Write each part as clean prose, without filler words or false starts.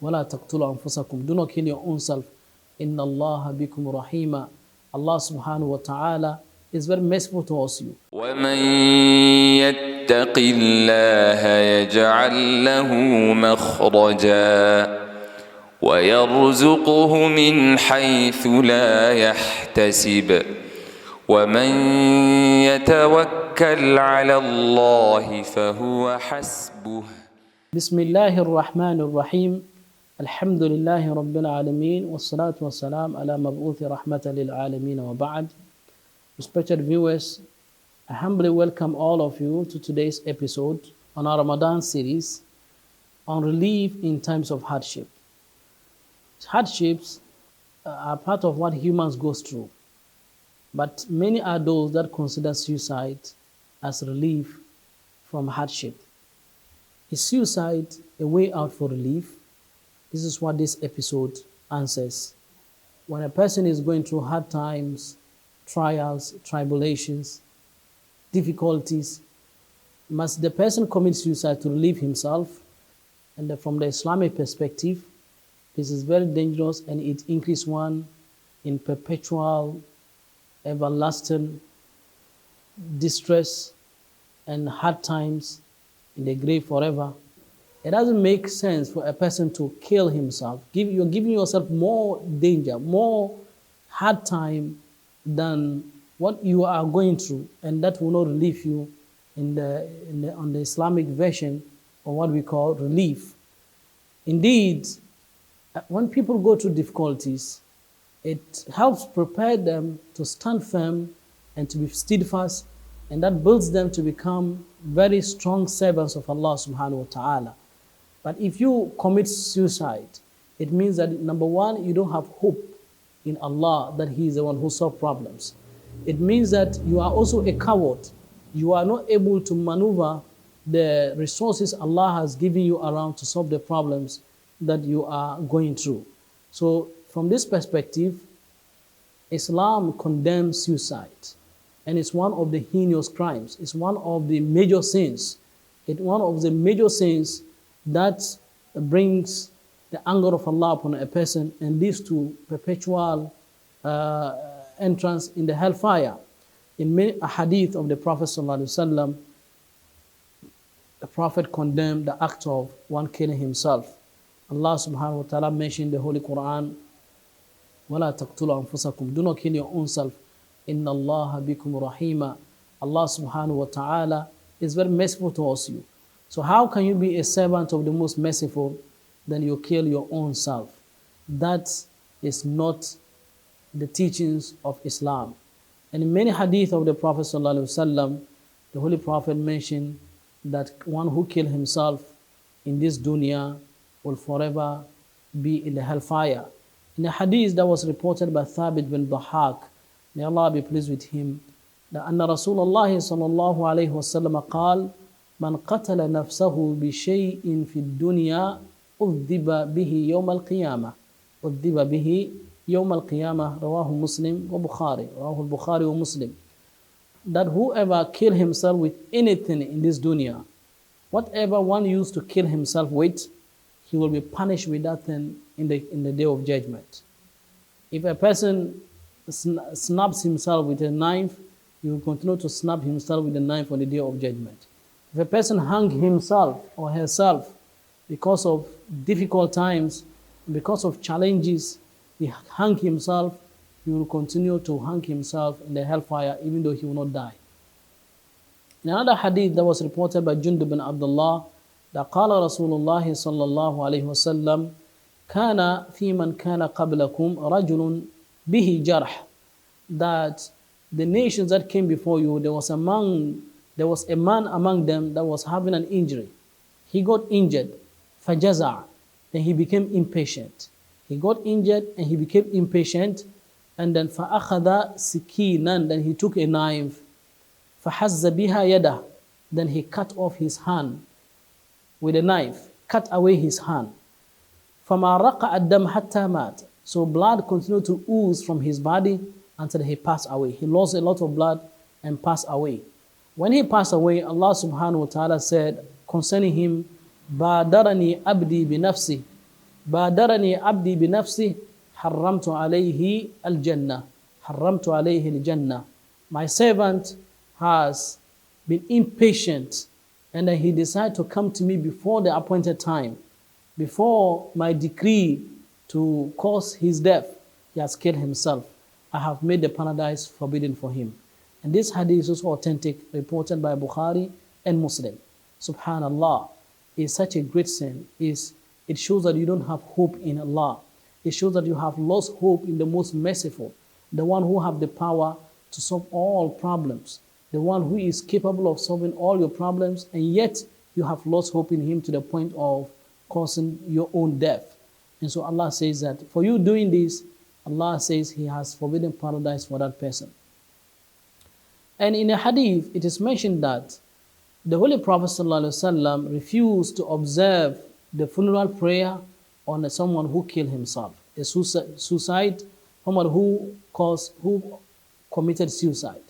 وَلَا تَقْتُلُوا أَنفُسَكُمْ. Do not kill your own self. إِنَّ اللَّهَ بِكُمْ رَحِيمًا. Allah subhanahu wa ta'ala is very merciful towards you. وَمَن يَتَّقِ اللَّهَ يَجْعَل لَّهُ مَخْرَجًا وَيَرْزُقْهُ مِنْ حَيْثُ لَا يَحْتَسِبُ وَمَن يَتَوَكَّلْ عَلَى اللَّهِ فَهُوَ حَسْبُهُ. بسم الله الرحمن الرحيم. الحمد لله رب العالمين والصلاة والسلام على مبعوث رحمة للعالمين وبعد. Respected viewers, I humbly welcome all of you to today's episode on our Ramadan series on relief in times of hardship. Hardships are part of what humans go through, but many are those that consider suicide as relief from hardship. Is suicide a way out for relief? This is what this episode answers. When a person is going through hard times, trials, tribulations, difficulties, must the person commit suicide to relieve himself? And from the Islamic perspective, this is very dangerous, and it increases one in perpetual, everlasting distress and hard times in the grave forever. It doesn't make sense for a person to kill himself. You're giving yourself more danger, more hard time than what you are going through, and that will not relieve you on the Islamic version of what we call relief. Indeed, when people go through difficulties, it helps prepare them to stand firm and to be steadfast, and that builds them to become very strong servants of Allah subhanahu wa ta'ala. But if you commit suicide, it means that, number one, you don't have hope in Allah that He is the one who solves problems. It means that you are also a coward. You are not able to maneuver the resources Allah has given you around to solve the problems that you are going through. So from this perspective, Islam condemns suicide, and it's one of the heinous crimes. It's one of the major sins. It's one of the major sins that brings the anger of Allah upon a person and leads to perpetual entrance in the hellfire. In a hadith of the Prophet ﷺ, the Prophet condemned the act of one killing himself. Allah subhanahu wa ta'ala mentioned in the Holy Quran, وَلَا تَقْتُلُوا أَنفُسَكُمْ. Do not kill your own self. إِنَّ اللَّهَ بِكُمْ رَحِيمًا. Allah subhanahu wa ta'ala is very merciful towards you. So how can you be a servant of the most merciful then you kill your own self? That is not the teachings of Islam. And in many hadith of the Prophet ﷺ, the Holy Prophet mentioned that one who killed himself in this dunya will forever be in the hellfire. In a hadith that was reported by Thabit bin Dhahak, may Allah be pleased with him, that أن رسول الله صلى الله عليه وسلم قال من قتل نفسه بشيء في الدنيا أذب به يوم القيامة. أذب به يوم القيامة. رواه مسلم وبخاري. رواه البخاري ومسلم. That whoever kill himself with anything in this dunya, whatever one used to kill himself with, he will be punished with that thing in the day of judgment. If a person snaps himself with a knife, he will continue to snap himself with a knife on the day of judgment. If a person hung himself or herself because of difficult times, because of challenges, he hung himself, he will continue to hang himself in the hellfire even though he will not die. In another hadith that was reported by Jundub bin Abdullah, that قال رسول الله صلى الله عليه وسلم كان في من كان قبلكم رجل به جرح. That the nations that came before you, there was a man among them that was having an injury. He got injured. فَجَزَعَ. Then he became impatient. He got injured and he became impatient. And then فَأَخَذَ سِكِينًا. Then he took a knife. فَحَزَّ بِهَا يَدَهُ. Then he cut off his hand with a knife. Cut away his hand. فَمَا رَقَعَ الدَّمْ حَتَّى مَاتَ. So blood continued to ooze from his body until he passed away. He lost a lot of blood and passed away. When he passed away, Allah subhanahu wa ta'ala said concerning him, بَادَرَنِي أَبْدِي بِنَفْسِي. بادرني عبدي بنفسه حرمت عليه الجنة حرمت عليه الجنة. My servant has been impatient, and then he decided to come to me before the appointed time, before my decree to cause his death. He has killed himself. I have made the paradise forbidden for him. And this hadith is also authentic, reported by Bukhari and Muslim. Subhanallah, is such a great sin. It shows that you don't have hope in Allah. It shows that you have lost hope in the most merciful, the one who have the power to solve all problems, the one who is capable of solving all your problems, and yet you have lost hope in him to the point of causing your own death. And so Allah says that for you doing this, Allah says he has forbidden paradise for that person. And in a hadith, it is mentioned that the Holy Prophet ﷺ refused to observe the funeral prayer on someone who killed himself, a suicide, someone who committed suicide.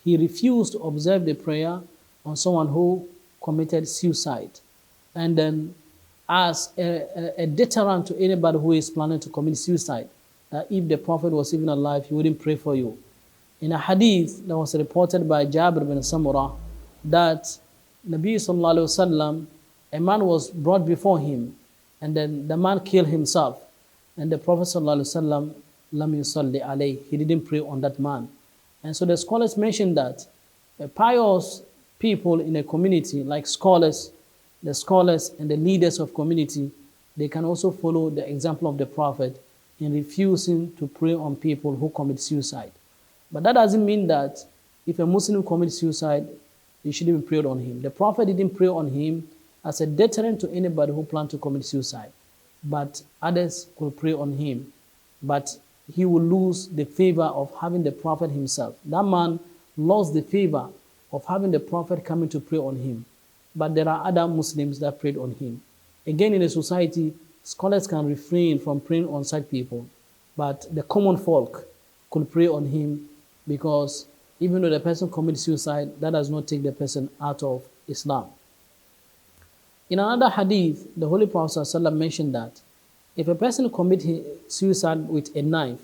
He refused to observe the prayer on someone who committed suicide. And then as a deterrent to anybody who is planning to commit suicide, if the Prophet was even alive, he wouldn't pray for you. In a hadith that was reported by Jabir bin Samurah, that Nabi sallallahu alaihi wasallam, a man was brought before him, and then the man killed himself, and the Prophet sallallahu alaihi wasallam lam yusalli alayhi, he didn't pray on that man. And so the scholars mentioned that pious people in a community, like scholars, the scholars and the leaders of community, they can also follow the example of the Prophet in refusing to pray on people who commit suicide. But that doesn't mean that if a Muslim commits suicide, you shouldn't be prayed on him. The Prophet didn't pray on him as a deterrent to anybody who planned to commit suicide. But others could pray on him. But he will lose the favor of having the Prophet himself. That man lost the favor of having the Prophet coming to pray on him. But there are other Muslims that prayed on him. Again, in a society, scholars can refrain from praying on such people. But the common folk could pray on him, because even though the person commits suicide, that does not take the person out of Islam. In another hadith, the Holy Prophet ﷺ mentioned that if a person commits suicide with a knife,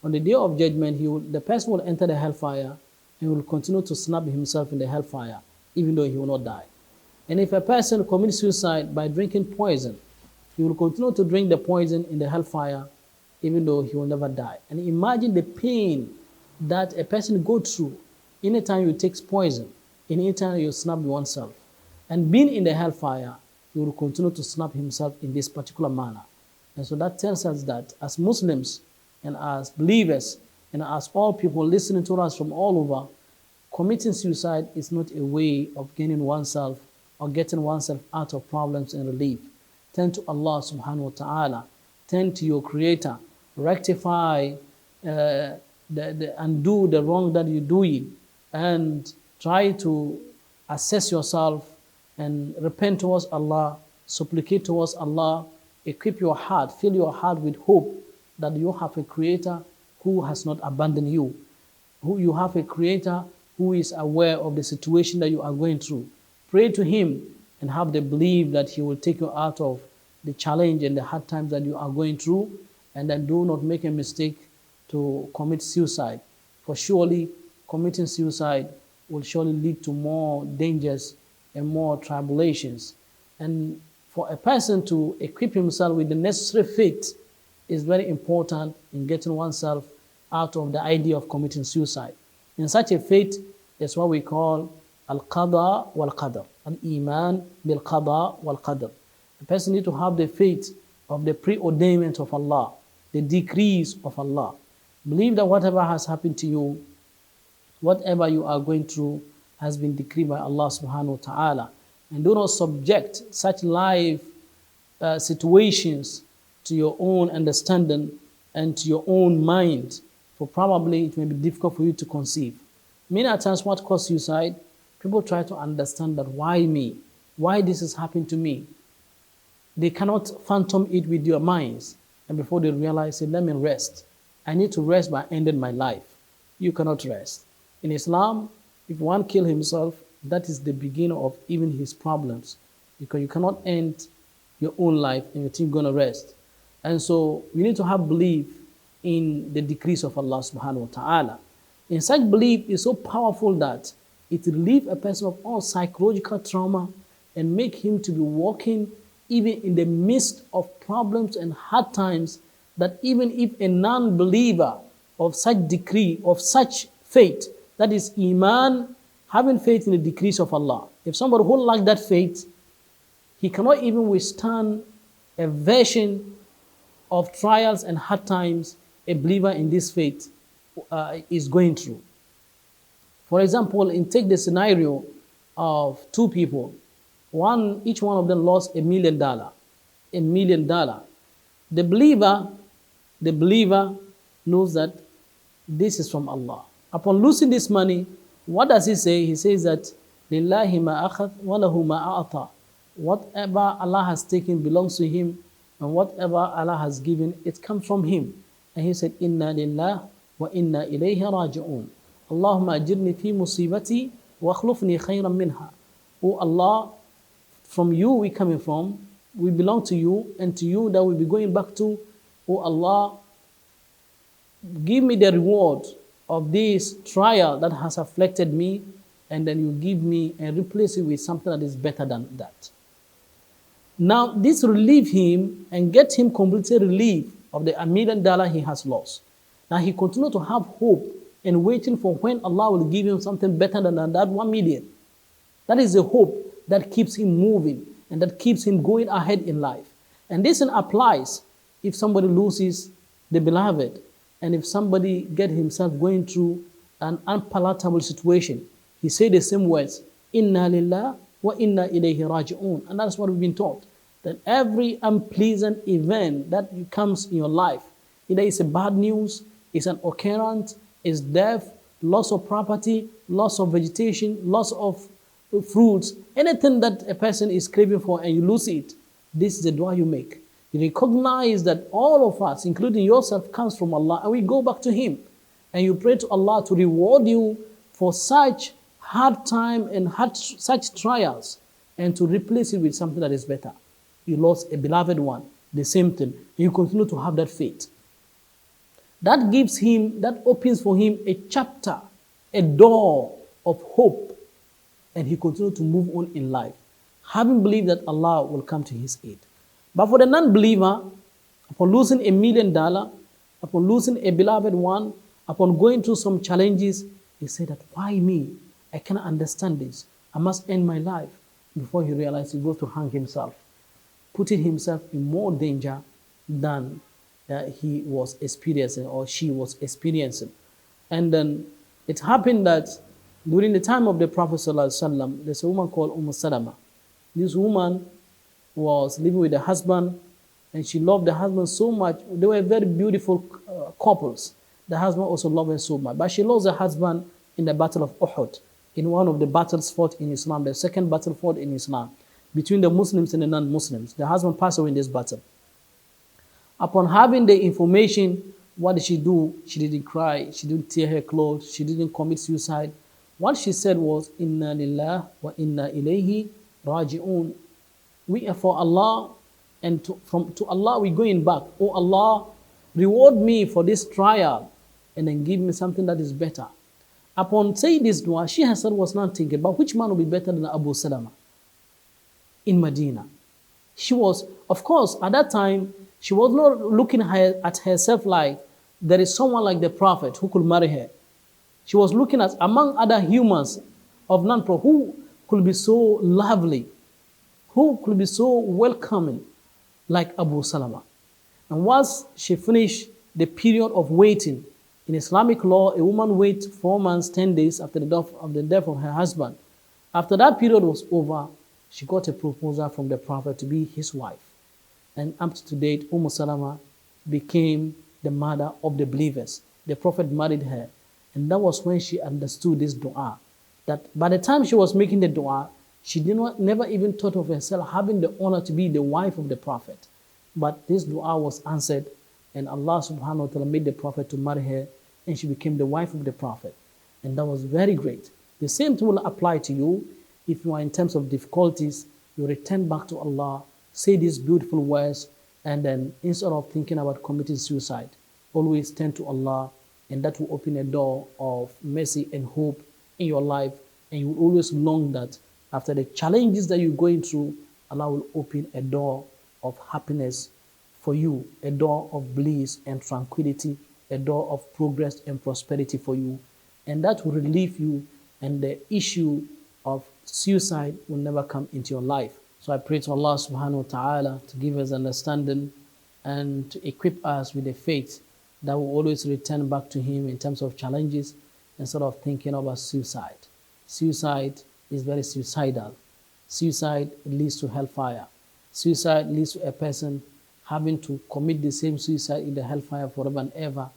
on the day of judgment, the person will enter the hellfire and will continue to snap himself in the hellfire, even though he will not die. And if a person commits suicide by drinking poison, he will continue to drink the poison in the hellfire, even though he will never die. And imagine the pain that a person goes through anytime you take poison, anytime you snap oneself. And being in the hellfire, he will continue to snap himself in this particular manner. And so that tells us that as Muslims and as believers and as all people listening to us from all over, committing suicide is not a way of gaining oneself or getting oneself out of problems and relief. Turn to Allah subhanahu wa ta'ala. Turn to your Creator. Rectify and do the wrong that you're doing, and try to assess yourself and repent towards Allah, supplicate towards Allah, equip your heart, fill your heart with hope that you have a Creator who has not abandoned you, who you have a Creator who is aware of the situation that you are going through. Pray to Him and have the belief that He will take you out of the challenge and the hard times that you are going through, and then do not make a mistake to commit suicide. For surely committing suicide will surely lead to more dangers and more tribulations. And for a person to equip himself with the necessary faith is very important in getting oneself out of the idea of committing suicide. In such a faith is what we call al-qada wal-qadr, al-iman bil-qada wal-qadr. A person needs to have the faith of the preordainment of Allah, the decrees of Allah. Believe that whatever has happened to you, whatever you are going through, has been decreed by Allah subhanahu wa ta'ala. And do not subject such life situations to your own understanding and to your own mind, for probably it may be difficult for you to conceive. Many times what causes suicide, people try to understand that why me? Why this is happening to me? They cannot phantom it with their minds. And before they realize, say, let me rest. I need to rest by ending my life. You cannot rest. In Islam, if one kills himself, that is the beginning of even his problems, because you cannot end your own life and you think you're going to rest. And so we need to have belief in the decrees of Allah subhanahu wa ta'ala. And such belief is so powerful that it relieves a person of all psychological trauma and make him to be walking even in the midst of problems and hard times, that even if a non-believer of such decree, of such faith, that is Eman, having faith in the decrees of Allah. If somebody who lacks that faith, he cannot even withstand a version of trials and hard times a believer in this faith is going through. For example, take the scenario of two people. Each one of them lost $1 million. $1 million. The believer knows that this is from Allah. Upon losing this money, what does he say? He says that Lillahi ma akhadh wa lahu ma a'ta. Whatever Allah has taken belongs to him, and whatever Allah has given, it comes from him. And he said, Inna lillah wa inna ilayhi raji'un. Allahumma ajirni fi musibati wa akhlufni khayran minha. Oh Allah, from you we coming from, we belong to you, and to you that we'll be going back to. Oh Allah, give me the reward of this trial that has afflicted me, and then you give me and replace it with something that is better than that. Now, this relieve him and get him completely relieved of the $1 million he has lost. Now, he continues to have hope and waiting for when Allah will give him something better than that 1 million. That is the hope that keeps him moving and that keeps him going ahead in life. And this applies if somebody loses the beloved, and if somebody gets himself going through an unpalatable situation. He said the same words, Inna lillah wa inna ilayhi raji'un. And that's what we've been taught. That every unpleasant event that comes in your life, either it's a bad news, it's an occurrence, it's death, loss of property, loss of vegetation, loss of fruits, anything that a person is craving for and you lose it, this is the dua you make. You recognize that all of us, including yourself, comes from Allah, and we go back to Him. And you pray to Allah to reward you for such hard time and such trials, and to replace it with something that is better. You lost a beloved one, the same thing. You continue to have that faith. That gives him, that opens for him a chapter, a door of hope, and he continues to move on in life, having believed that Allah will come to his aid. But for the non-believer, upon losing $1 million, upon losing a beloved one, upon going through some challenges, he said that, why me? I cannot understand this. I must end my life. Before he realized he goes to hang himself, putting himself in more danger than he was experiencing or she was experiencing. And then it happened that during the time of the Prophet ﷺ, there's a woman called Salama. This woman was living with her husband, and she loved the husband so much. They were very beautiful couples. The husband also loved her so much. But she lost her husband in the Battle of Uhud, in one of the battles fought in Islam, the second battle fought in Islam, between the Muslims and the non-Muslims. The husband passed away in this battle. Upon having the information, what did she do? She didn't cry, she didn't tear her clothes, she didn't commit suicide. What she said was, Inna lillah wa inna ilayhi raji'un. We are for Allah, and to Allah we're going back. Oh Allah, reward me for this trial, and then give me something that is better. Upon saying this dua, she herself was not thinking about which man will be better than Abu Salama in Medina. She was, of course, at that time, she was not looking at herself like there is someone like the Prophet who could marry her. She was looking at, among other humans of non-Prophet, who could be so lovely, who could be so welcoming like Abu Salama. And once she finished the period of waiting, in Islamic law, a woman waits 4 months, 10 days after the death of her husband. After that period was over, she got a proposal from the Prophet to be his wife. And up to date, Salama became the mother of the believers. The Prophet married her. And that was when she understood this dua. That by the time she was making the dua, she never even thought of herself having the honor to be the wife of the Prophet. But this dua was answered, and Allah subhanahu wa ta'ala made the Prophet to marry her, and she became the wife of the Prophet. And that was very great. The same thing will apply to you. If you are in terms of difficulties, you return back to Allah, say these beautiful words, And then instead of thinking about committing suicide, always turn to Allah, and that will open a door of mercy and hope in your life. And you will always long that after the challenges that you're going through, Allah will open a door of happiness for you, a door of bliss and tranquility, a door of progress and prosperity for you. And that will relieve you, and the issue of suicide will never come into your life. So I pray to Allah subhanahu wa ta'ala to give us understanding and to equip us with the faith that will always return back to Him in terms of challenges instead of thinking about suicide. Suicide is very suicidal. Suicide leads to hellfire. Suicide leads to a person having to commit the same suicide in the hellfire forever and ever.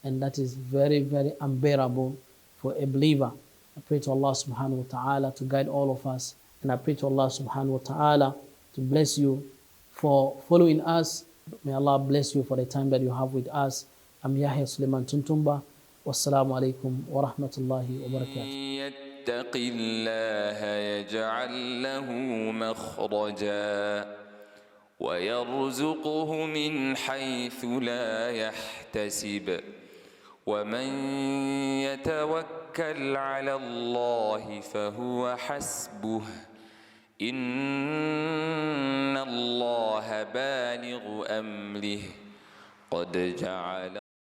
And that is very, very unbearable for a believer. I pray to Allah subhanahu wa ta'ala to guide all of us. And I pray to Allah subhanahu wa ta'ala to bless you for following us. May Allah bless you for the time that you have with us. I'm Yahya Tuntunba. Wassalamu alaikum wa rahmatullahi wa barakatuh. يتق الله يجعل له مخرجا ويرزقه من حيث لا يحتسب ومن يتوكل على الله فهو حسبه إن الله بالغ أمره قد جعل